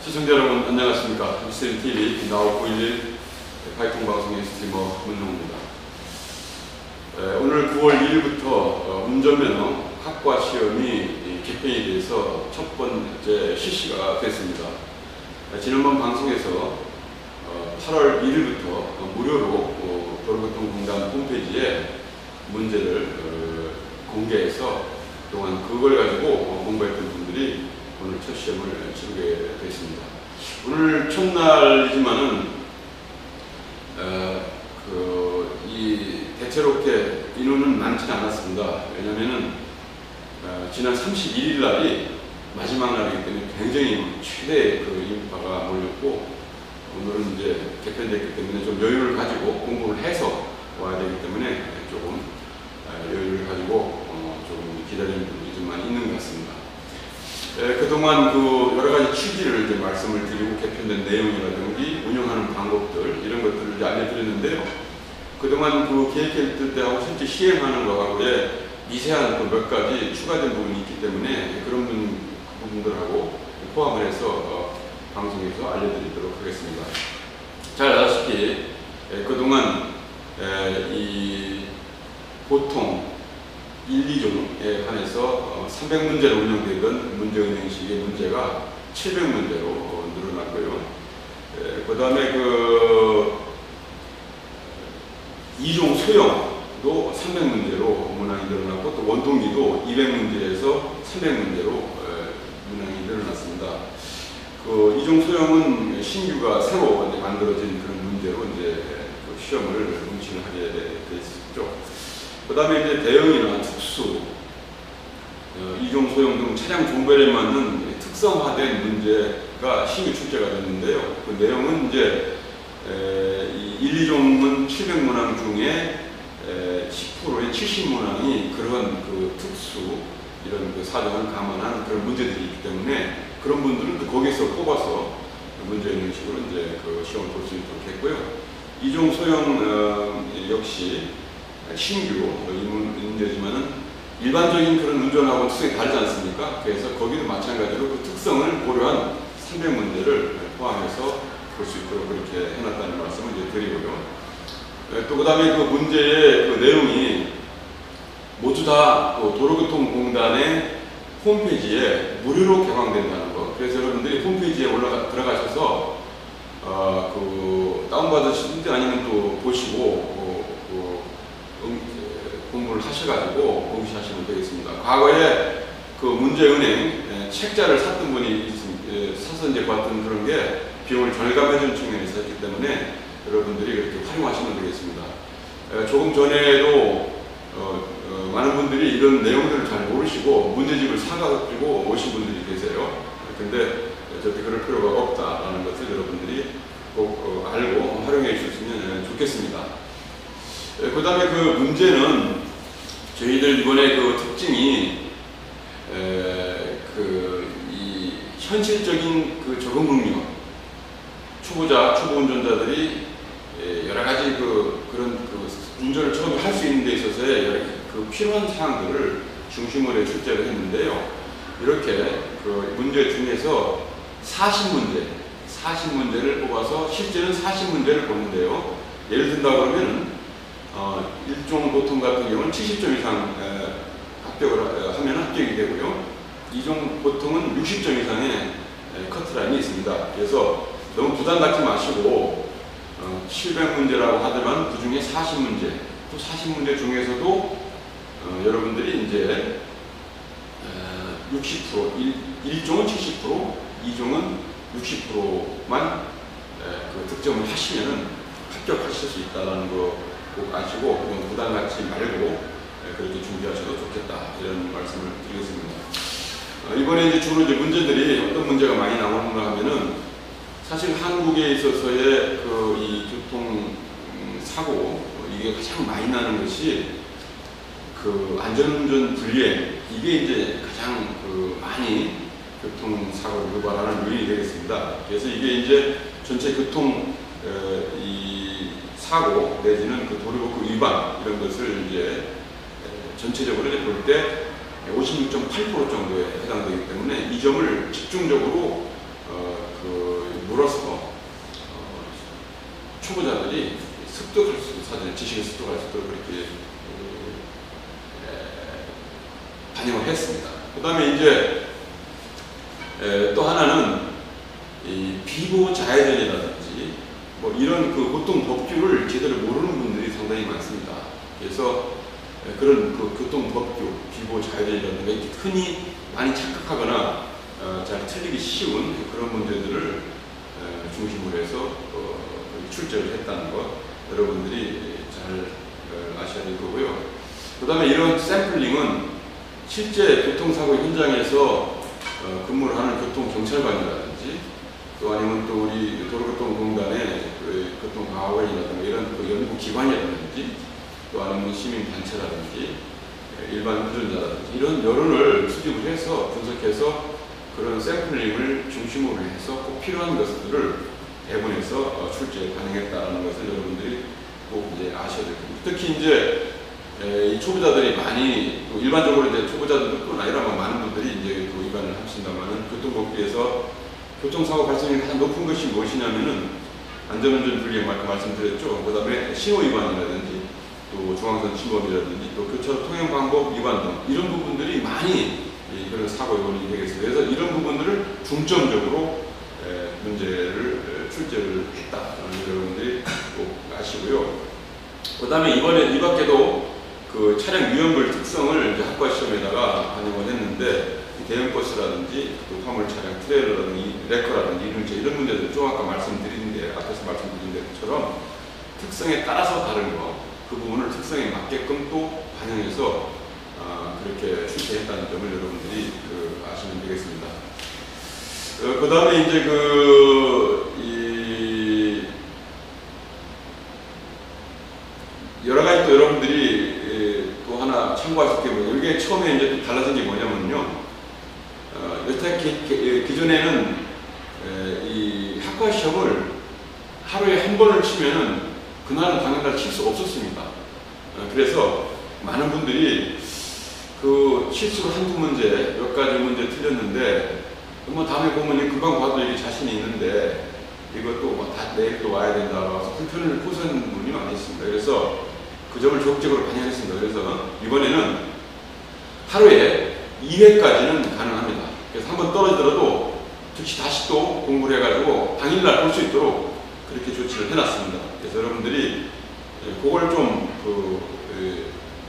시청자 여러분 안녕하십니까. HCLTV 나우 911 파이통 방송의 스트리머 문용입니다. 오늘 9월 2일부터 운전면허 학과 시험이 개편이 돼서 첫 번째 실시가 됐습니다. 지난번 방송에서 8월 1일부터 무료로 도로교통공단 홈페이지에 문제를 공개해서 그동안 그걸 가지고 공부했던 분들이 오늘 첫 시험을 치르게 되었습니다. 오늘 첫날이지만은 대체롭게 인원은 많지는 않았습니다. 왜냐면은 지난 31일 날이 마지막 날이기 때문에 굉장히 최대의 인파가 몰렸고, 오늘은 이제 개편됐기 때문에 좀 여유를 가지고 공부를 해서 와야 되기 때문에 조금 여유를 가지고 조금 기다리는 분들이 좀 많이 있는 것 같습니다. 그동안 여러 가지 취지를 이제 말씀을 드리고 개편된 내용이라든지 운영하는 방법들 이런 것들을 이제 알려드렸는데요. 그동안 계획했을 때하고 실제 시행하는 거하고의 미세한 몇 가지 추가된 부분이 있기 때문에 그런 부분들하고 포함을 해서 방송에서 알려드리도록 하겠습니다. 잘 아시다시피 그동안 이 보통 1, 2종에 한해서 300문제로 운영되던 문제은행식의 문제가 700문제로 늘어났고요. 그 다음에 2종 소형도 300문제로 문항이 늘어났고, 또 원동기도 200문제에서 300문제로 문항이 늘어났습니다. 2종 소형은 신규가 새로 만들어진 그런 문제로 이제 시험을 응시를 하게 됐죠. 그 다음에 이제 대형이나 특수, 2종 소형 등 차량 종별에 맞는 특성화된 문제가 신규 출제가 됐는데요. 그 내용은 이제 1, 2종은 700문항 중에 10%의 70문항이 그런 특수, 이런 사정을 감안한 그런 문제들이 있기 때문에 그런 분들은 또 거기서 뽑아서 문제 형식으로 이제 시험을 볼 수 있도록 했고요. 2종 소형 역시 신규 문제지만은 일반적인 그런 운전하고는 특성이 다르지 않습니까? 그래서 거기도 마찬가지로 그 특성을 고려한 300문제를 포함해서 볼 수 있도록 그렇게 해놨다는 말씀을 이제 드리고요. 또 그 다음에 문제의 내용이 모두 다 도로교통공단의 홈페이지에 무료로 개방된다는 거. 그래서 여러분들이 홈페이지에 들어가셔서 다운받으시는지 아니면 또 보시고 공부를 하셔가지고 응시하시면 되겠습니다. 과거에 문제은행 책자를 샀던 분이 사서 이제 봤던 그런 게 비용을 절감해준 측면이 있었기 때문에 여러분들이 그렇게 활용하시면 되겠습니다. 조금 전에도 많은 분들이 이런 내용들을 잘 모르시고 문제집을 사가지고 오신 분들이 계세요. 근데 절대 그럴 필요가 없다라는 것을 여러분들이 꼭 알고 활용해 주셨으면 좋겠습니다. 그 다음에 문제는 저희들 이번에 특징이 이 현실적인 적응 능력, 초보 운전자들이 여러 가지 그런 운전을 처음 할 수 있는 데 있어서의 필요한 사항들을 중심으로 해 출제를 했는데요. 이렇게 문제 중에서 40문제를 뽑아서 실제는 40문제를 보는데요. 예를 든다 그러면은 1종 보통 같은 경우는 70점 이상 합격을 하면 합격이 되고요. 2종 보통은 60점 이상의 커트라인이 있습니다. 그래서 너무 부담 갖지 마시고 700문제라고 하지만 그 중에 40문제, 또 40문제 중에서도 여러분들이 이제 60%, 1종은 70%, 2종은 60%만 득점을 하시면은 합격하실 수 있다는 거 꼭 아시고 부담 갖지 말고 그렇게 준비하셔도 좋겠다, 이런 말씀을 드리겠습니다. 이번에 이제 주로 문제들이 어떤 문제가 많이 나오는가 하면은, 사실 한국에 있어서의 이 교통 사고, 이게 가장 많이 나는 것이 안전운전 불이행, 이게 이제 가장 많이 교통사고를 유발하는 요인이 되겠습니다. 그래서 이게 이제 전체 교통 사고 내지는 도로법규 위반, 이런 것을 이제 전체적으로 볼 때 56.8% 정도에 해당되기 때문에 이 점을 집중적으로 몰아서 초보자들이 습득할 수, 사전에 지식을 습득할 수 있도록 그렇게 반영을 했습니다. 그 다음에 이제 또 하나는 이 비보자회전이라든지 뭐 이런 그 교통 법규를 제대로 모르는 분들이 상당히 많습니다. 그래서 그런 그 교통 법규, 비보자회전이라든가 흔히 많이 착각하거나 잘 틀리기 쉬운 그런 문제들을 중심으로 해서 출제를 했다는 것 여러분들이 잘 아셔야 될 거고요. 그 다음에 이런 샘플링은 실제 교통사고 현장에서 근무를 하는 교통경찰관이라든지 또 아니면 또 우리 도로교통공단의 교통과학원이라든가 이런 그 연구기관이라든지 또 아니면 시민단체라든지 일반 운전자라든지 이런 여론을 수집을 해서 분석해서 그런 샘플링을 중심으로 해서 꼭 필요한 것들을 대본에서 출제에 반영했다는 것을 여러분들이 꼭 이제 아셔야 될 겁니다. 특히 이제 이 초보자들이 많이 또 일반적으로 이제 초보자들뿐 아니라 많은 분들이 이제 그 위반을 하신다면은 교통법규에서 교통사고 발생률이 가장 높은 것이 무엇이냐면은 안전운전 불이행 말씀드렸죠. 그 다음에 신호 위반이라든지 또 중앙선 침범이라든지 또 교차로 통행 방법 위반 등 이런 부분들이 많이 그런 사고 요인이 되겠습니다. 그래서 이런 부분들을 중점적으로 문제를 출제를 했다. 여러분들이 꼭 아시고요. 그 다음에 이번에 이 밖에도 그 차량 유형별 특성을 이제 학과 시험에다가 반영을 했는데 대형버스라든지 또 화물 차량, 트레일러라든지 레커라든지 이륜차 이런 문제들 좀 아까 말씀드린 앞에서 말씀드린 것처럼 특성에 따라서 다른 거 그 부분을 특성에 맞게끔 또 반영해서 그렇게 출제했다는 점을 여러분들이 아시면 되겠습니다. 그 다음에 이제 여러 가지 또 여러분들이 또 하나 참고하실 게 뭐냐면 이게 처음에 이제 또 달라진 게 뭐냐면요. 여태 기존에는 이 학과 시험을 하루에 한 번을 치면은 그날은 당일날 칠 수 없었습니다. 그래서 많은 분들이 그 실수로 한두 문제, 몇 가지 문제 틀렸는데 뭐 다음에 보면 금방 봐도 이게 자신이 있는데 이것도 뭐 다 내일 또 와야 된다고 불편을 호소하는 분이 많이 있습니다. 그래서 그 점을 적극적으로 반영했습니다. 그래서 이번에는 하루에 2회까지는 가능합니다. 그래서 한번 떨어지더라도 즉시 다시 또 공부를 해가지고 당일날 볼 수 있도록 그렇게 조치를 해놨습니다. 그래서 여러분들이 그걸 좀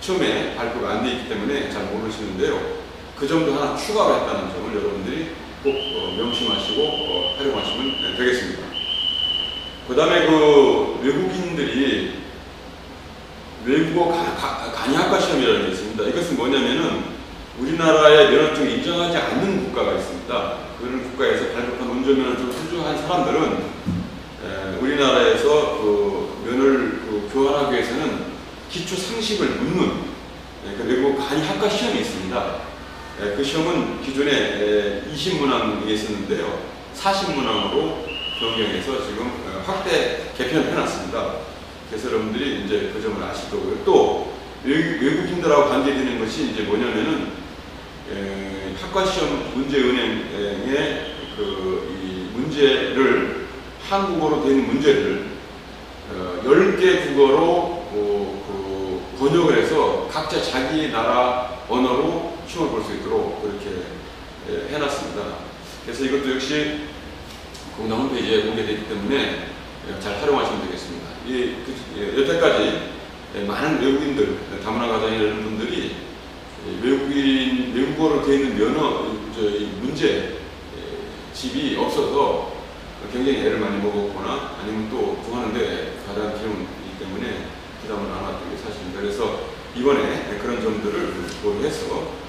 처음에 발표가 안 돼 있기 때문에 잘 모르시는데요. 그 점도 하나 추가로 했다는 점을 여러분들이 꼭 명심하시고 활용하시면 되겠습니다. 그 다음에 그 외국인들이 외국어 간이학과 시험이라는 게 있습니다. 이것은 뭐냐면은 우리나라의 면허증을 인정하지 않는 국가가 있습니다. 그런 국가에서 발급한 운전면허증을 수주한 사람들은 우리나라에서 그 면허를 교환하기 위해서는 기초 상식을 묻는 외국어 간이학과 시험이 있습니다. 그 시험은 기존에 20문항에 있었는데요. 40문항으로 변경해서 지금 확대 개편을 해놨습니다. 그래서 여러분들이 이제 그 점을 아실 거고요. 또 외국인들하고 관계되는 것이 이제 뭐냐면은 학과 시험 문제은행의 이 문제를 한국어로 된 문제를 10개 국어로 번역을 해서 각자 자기 나라 언어로 시험을 볼 수 있도록 그렇게 해놨습니다. 그래서 이것도 역시 공단 홈페이지에 공개되기 때문에 잘 활용하시면 되겠습니다. 여태까지 많은 외국인들, 다문화 가정이라는 분들이 외국어로 되어 있는 면허 문제 집이 없어서 굉장히 애를 많이 먹었거나 아니면 또 구하는데 가장 비용이기 때문에 부담을 안 왔던 게 사실입니다. 그래서 이번에 그런 점들을 고려해서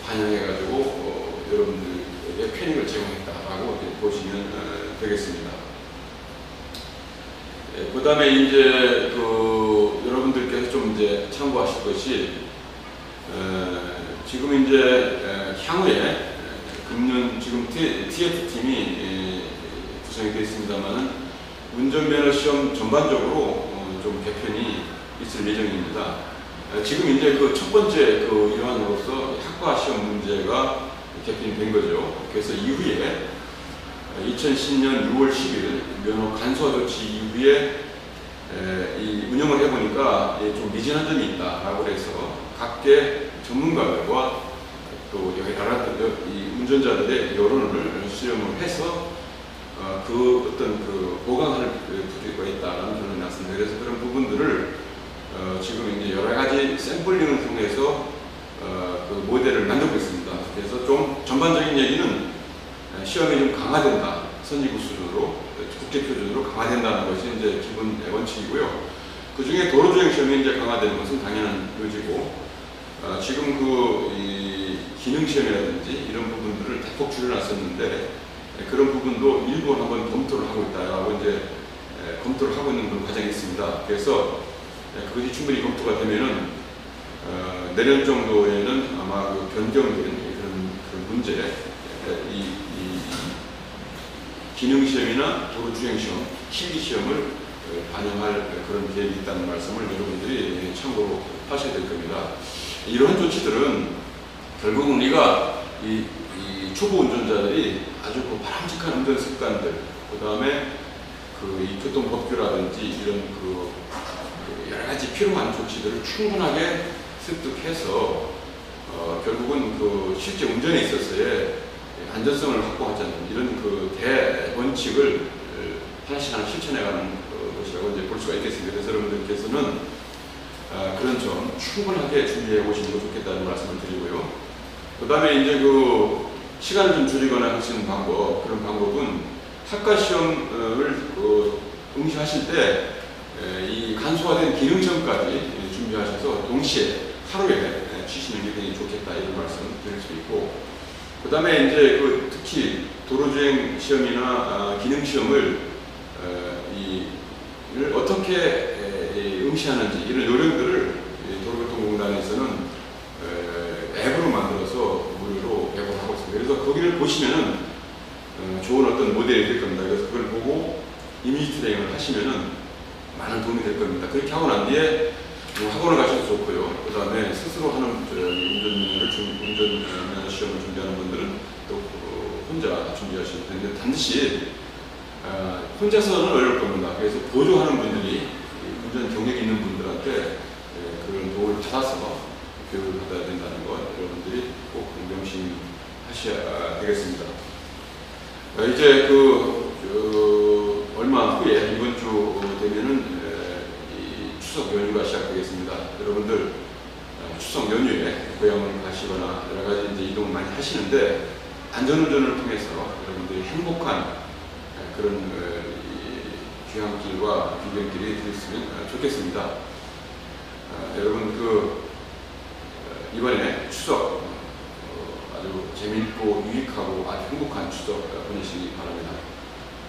반영해가지고 여러분들에게 편익을 제공했다라고 보시면 되겠습니다. 그 다음에 이제 여러분들께서 좀 이제 참고하실 것이 지금 이제 향후에 금년 지금 TF팀이 구성이 되어 있습니다만은 운전면허 시험 전반적으로 좀 개편이 있을 예정입니다. 지금 이제 그 첫 번째 일환으로서 학과 시험 문제가 개편이 된 거죠. 그래서 이후에 2010년 6월 10일 면허 간소화 조치 이후에 이 운영을 해보니까 좀 미진한 점이 있다라고 해서 각계 전문가들과 또 이 운전자들의 여론을 수렴을 해서 그 어떤 그 보강할 필요가 있다라는 결론이 났습니다. 그래서 그런 부분들을 지금 이제 여러 가지 샘플링을 통해서 그 모델을 만들고 있습니다. 그래서 좀 전반적인 얘기는 시험이 좀 강화된다, 선진국 수준으로 국제 표준으로 강화된다는 것이 이제 기본 원칙이고요. 그 중에 도로주행 시험이 이제 강화되는 것은 당연한 요지고, 지금 이 기능 시험이라든지 이런 부분들을 대폭 줄여놨었는데 그런 부분도 일부 한번 검토를 하고 있다라고 이제 검토를 하고 있는 그런 과정이 있습니다. 그래서 그것이 충분히 검토가 되면은 내년 정도에는 아마 그 변경된 그런 문제, 이 기능 시험이나 도로 주행 시험, 실기 시험을 반영할 그런 계획이 있다는 말씀을 여러분들이 참고로 하셔야 될 겁니다. 이러한 조치들은 결국은 우리가 이 초보 운전자들이 아주 그 바람직한 운전 습관들, 그 다음에 이 교통법규라든지 이런 여러 가지 필요한 조치들을 충분하게 습득해서 결국은 실제 운전에 있어서의 안전성을 확보하자는 이런 대원칙을 하나씩 실천해가는 것이라고 이제 볼 수가 있겠습니다. 그래서 여러분들께서는 그런 점 충분하게 준비해 오시는 게 좋겠다는 말씀을 드리고요. 그 다음에 이제 시간을 좀 줄이거나 할 수 있는 방법, 그런 방법은 학과 시험을 응시하실 때 이 간소화된 기능 시험까지 준비하셔서 동시에 하루에 치시는 게 굉장히 좋겠다 이런 말씀 드릴 수 있고, 그 다음에 이제 특히 도로주행 시험이나 기능 시험을 어떻게 응시하는지 이런 요령들을 도로교통공단에서는 앱으로 만들어서 무료로 배포를 하고 있습니다. 그래서 거기를 보시면은 좋은 어떤 모델이 될 겁니다. 그래서 그걸 보고 이미지 트레이닝을 하시면은 많은 도움이 될 겁니다. 그렇게 하고 난 뒤에 학원을 가셔도 좋고요. 그 다음에 스스로 하는 운전면허 시험을 준비하는 분들은 또 혼자 준비하시면 되는데 반드시 혼자서는 어려울 겁니다. 그래서 보조하는 분들이 운전 경력이 있는 분들한테 그런 도움을 받아서 교육을 받아야 된다는 것 여러분들이 꼭 명심하셔야 되겠습니다. 이제 얼마 후에 이번 주 되면은 이 추석 연휴가 시작되겠습니다. 여러분들 추석 연휴에 고향을 가시거나 여러 가지 이제 이동을 많이 하시는데 안전운전을 통해서 여러분들이 행복한 그런 귀향길과 비변길이 되었으면 좋겠습니다. 여러분 이번에 추석 아주 재미있고 유익하고 아주 행복한 추석 보내시기 바랍니다.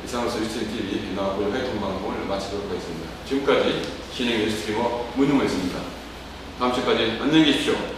이상으로 유스트리머TV 나와볼 활동 방송을 마치도록 하겠습니다. 지금까지 진행의 스트리머 문용호였습니다. 다음 주까지 안녕히 계십시오.